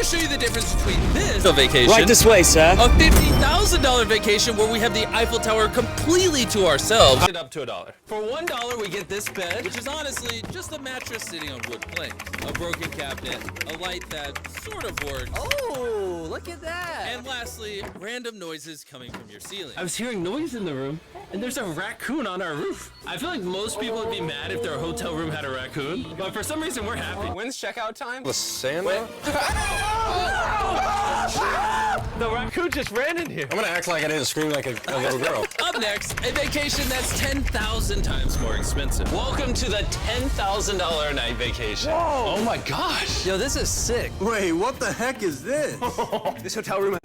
to show you the difference between this vacation. Right this way, sir. A $50,000 vacation where we have the Eiffel Tower completely to ourselves. It up to $1. For $1, we get this bed, which is honestly just a mattress sitting on wood planks, a broken cabinet, a light that sort of works. Oh, look at that. And lastly, random noises coming from your ceiling. I was hearing noise in the room, and there's a raccoon on our roof. I feel like most people would be mad if their hotel room had a raccoon, but for some reason we're happy. When's checkout time? Was Santa? The raccoon just ran in here. I'm gonna act like I didn't scream like a little girl. Up next, a vacation that's 10,000 times more expensive. Welcome to the $10,000 a night vacation. Whoa. Oh my gosh. Yo, this is sick. Wait, what the heck is this? This hotel room